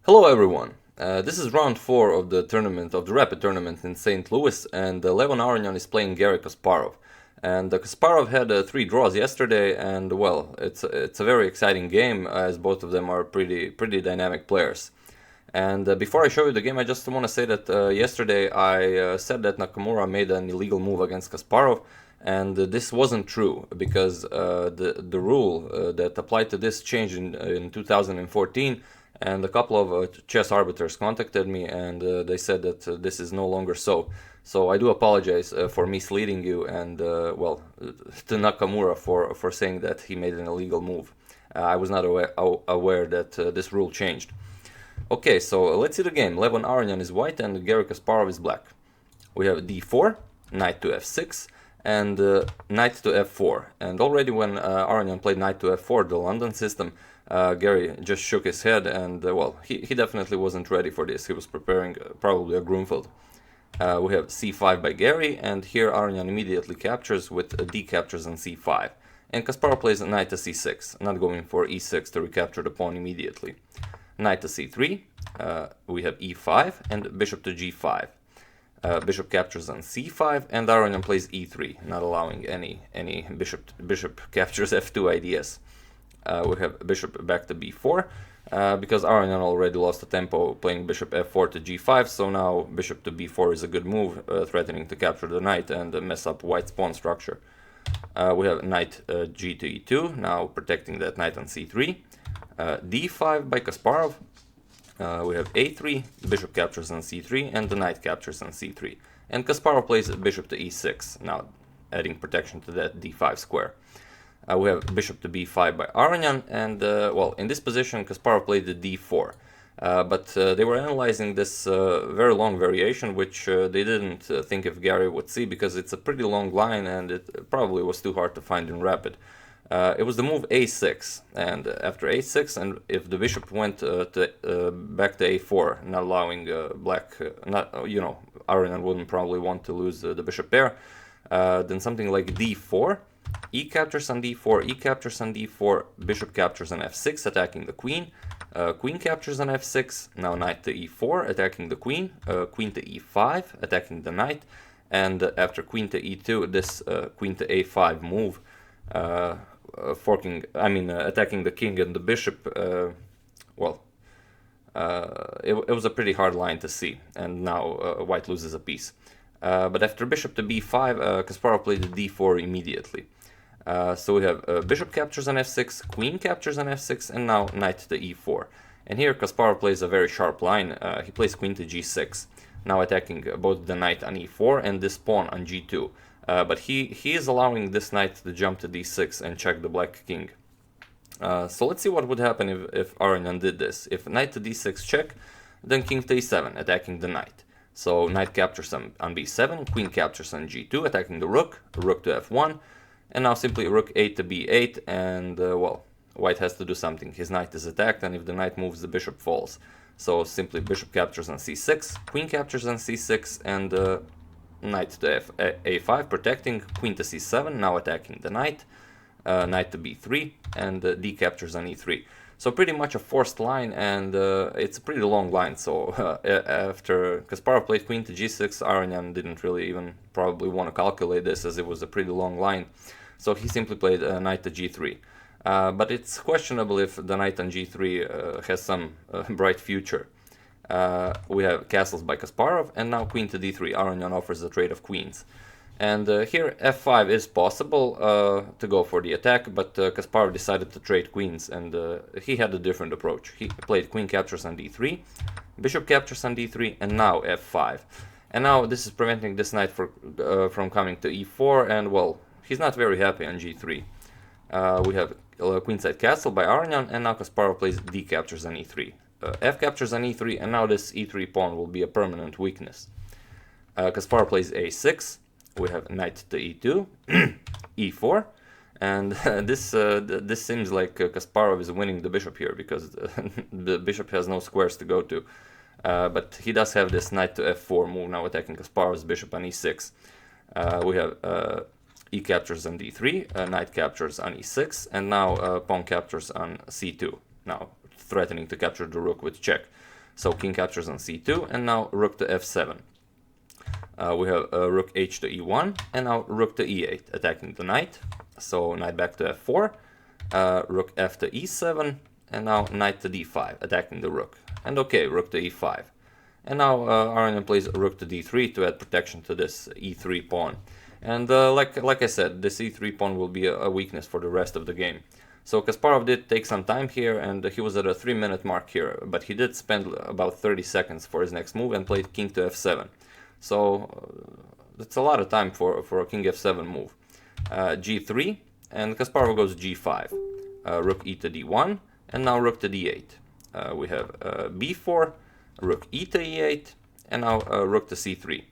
Hello everyone, this is round 4 of the tournament, of the Rapid tournament in St. Louis, and Levon Aronian is playing Garry Kasparov. And Kasparov had 3 draws yesterday, and well, it's a very exciting game as both of them are pretty dynamic players. And before I show you the game, I just want to say that yesterday I said that Nakamura made an illegal move against Kasparov, and this wasn't true because the rule that applied to this changed in 2014. And a couple of chess arbiters contacted me, and they said that this is no longer so. So I do apologize for misleading you, and well, to Nakamura for saying that he made an illegal move. I was not aware that this rule changed. Okay, so let's see the game. Levon Aronian is white and Garry Kasparov is black. We have d4, knight to f6, and knight to f4. And already when Aronian played knight to f4, the London system, Garry just shook his head, and well, he definitely wasn't ready for this. He was preparing probably a Grunfeld. We have c5 by Garry, and here Aronian immediately captures with d captures on c5. And Kasparov plays knight to c6, not going for e6 to recapture the pawn immediately. Knight to c3, we have e5, and bishop to g5. Bishop captures on c5, and Aronian plays e3, not allowing any bishop captures f2 ideas. We have bishop back to b4, because Aronian already lost the tempo playing bishop f4 to g5, so now bishop to b4 is a good move, threatening to capture the knight and mess up white's pawn structure. We have knight g to e2, now protecting that knight on c3. d5 by Kasparov. We have a3, bishop captures on c3, and the knight captures on c3. And Kasparov plays bishop to e6, now adding protection to that d5 square. We have bishop to b5 by Aronian, and well, in this position Kasparov played the d4. But they were analyzing this very long variation, which they didn't think if Garry would see, because it's a pretty long line and it probably was too hard to find in Rapid. It was the move a6, and after a6, and if the bishop went back to a4, not allowing black, Aronian wouldn't probably want to lose the bishop pair, then something like d4, e captures on d4, e captures on d4, bishop captures on f6, attacking the queen, queen captures on f6, now knight to e4, attacking the queen, queen to e5, attacking the knight, and after queen to e2, this queen to a5 move, attacking the king and the bishop, it was a pretty hard line to see, and now white loses a piece. But after bishop to b5, Kasparov played the d4 immediately. So we have bishop captures on f6, queen captures on f6, and now knight to e4. And here Kasparov plays a very sharp line. He plays queen to g6, now attacking both the knight on e4 and this pawn on g2. But he is allowing this knight to jump to d6 and check the black king. So let's see what would happen if Aronian did this. If knight to d6 check, then king to e7, attacking the knight. So knight captures on b7, queen captures on g2, attacking the rook to f1, and now simply rook 8 to b8, and well, white has to do something. His knight is attacked, and if the knight moves, the bishop falls. So simply bishop captures on c6, queen captures on c6, and knight to a5, protecting, queen to c7, now attacking the knight, knight to b3, and d captures on e3. So pretty much a forced line, and it's a pretty long line. So after Kasparov played queen to g6, Aronian didn't really even probably want to calculate this, as it was a pretty long line. So he simply played knight to g3. But it's questionable if the knight on g3 has some bright future. We have castles by Kasparov, and now queen to d3. Aronian offers a trade of queens. And here f5 is possible to go for the attack, but Kasparov decided to trade queens, and he had a different approach. He played queen captures on d3, bishop captures on d3, and now f5. And now this is preventing this knight from coming to e4, and well, he's not very happy on g3. We have queenside castle by Aronian, and now Kasparov plays d captures on e3. F captures on e3, and now this e3 pawn will be a permanent weakness. Kasparov plays a6. We have knight to e2, e4, and this seems like Kasparov is winning the bishop here, because the bishop has no squares to go to. But he does have this knight to f4 move, now attacking Kasparov's bishop on e6. We have e captures on d3, knight captures on e6, and now pawn captures on c2, now threatening to capture the rook with check. So king captures on c2, and now rook to f7. We have rook h to e1, and now rook to e8, attacking the knight. So knight back to f4, rook f to e7, and now knight to d5, attacking the rook. And okay, rook to e5. And now Aronian plays rook to d3 to add protection to this e3 pawn. And like I said, this e3 pawn will be a weakness for the rest of the game. So Kasparov did take some time here, and he was at a 3-minute mark here, but he did spend about 30 seconds for his next move and played king to f7. So that's a lot of time for a king f7 move. g3, and Kasparov goes g5, rook e to d1, and now rook to d8. We have b4, rook e to e8, and now rook to c3.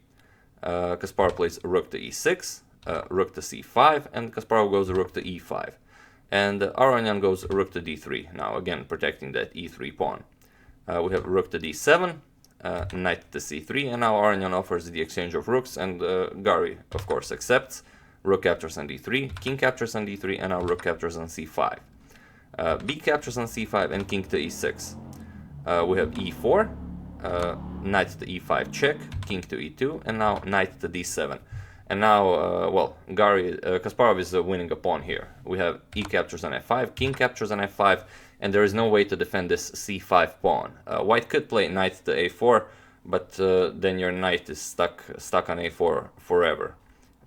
Kasparov plays rook to e6, rook to c5, and Kasparov goes rook to e5. And Aronian goes rook to d3, now again protecting that e3 pawn. We have rook to d7, knight to c3, and now Aronian offers the exchange of rooks, and Garry, of course, accepts. Rook captures on d3, king captures on d3, and now rook captures on c5. B captures on c5, and king to e6. We have e4, knight to e5 check, king to e2, and now knight to d7. And now, well, Kasparov is winning a pawn here. We have e captures on f5, king captures on f5, and there is no way to defend this c5 pawn. White could play knight to a4, but then your knight is stuck on a4 forever.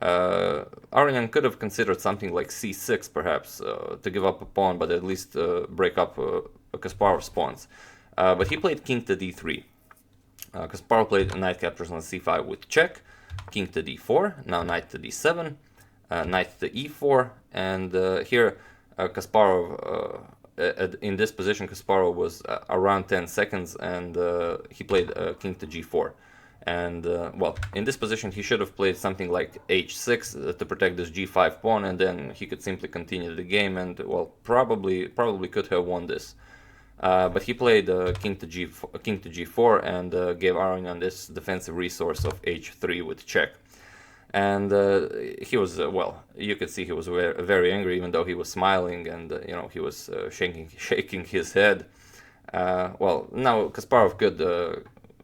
Aronian could have considered something like c6 perhaps, to give up a pawn, but at least break up Kasparov's pawns. But he played king to d3. Kasparov played knight captures on c5 with check, king to d4, now knight to d7, knight to e4, and here Kasparov, in this position Kasparov was around 10 seconds, and he played king to g4. And well, in this position he should have played something like h6 to protect this g5 pawn, and then he could simply continue the game, and well, probably could have won this. But he played king to g4 and gave Aronian this defensive resource of h3 with check. And he was, well, you could see he was very angry, even though he was smiling, and you know, he was shaking his head. Well, now Kasparov could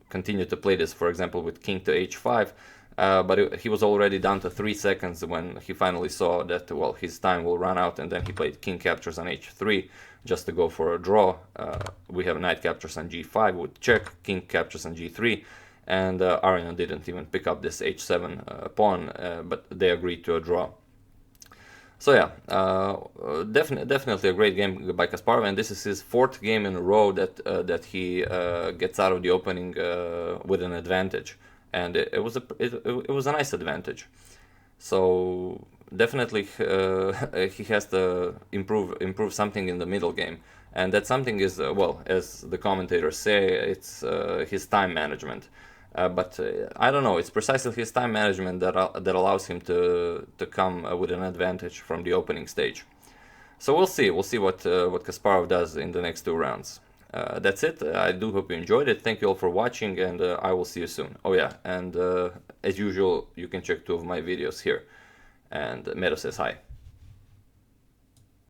continue to play this, for example, with king to h5, but he was already down to 3 seconds when he finally saw that, well, his time will run out, and then he played king captures on h3 just to go for a draw. We have knight captures on g5 with check, king captures on g3, and Aronian didn't even pick up this h7 pawn, but they agreed to a draw. So yeah, definitely a great game by Kasparov, and this is his 4th game in a row that he gets out of the opening with an advantage, and it was a nice advantage. So definitely he has to improve something in the middle game, and that something is, well, as the commentators say, it's his time management. But I don't know, it's precisely his time management that allows him to come with an advantage from the opening stage. So we'll see what Kasparov does in the next 2 rounds. That's it. I do hope you enjoyed it. Thank you all for watching, and I will see you soon. Oh yeah, and as usual, you can check 2 of my videos here. And Mero says hi.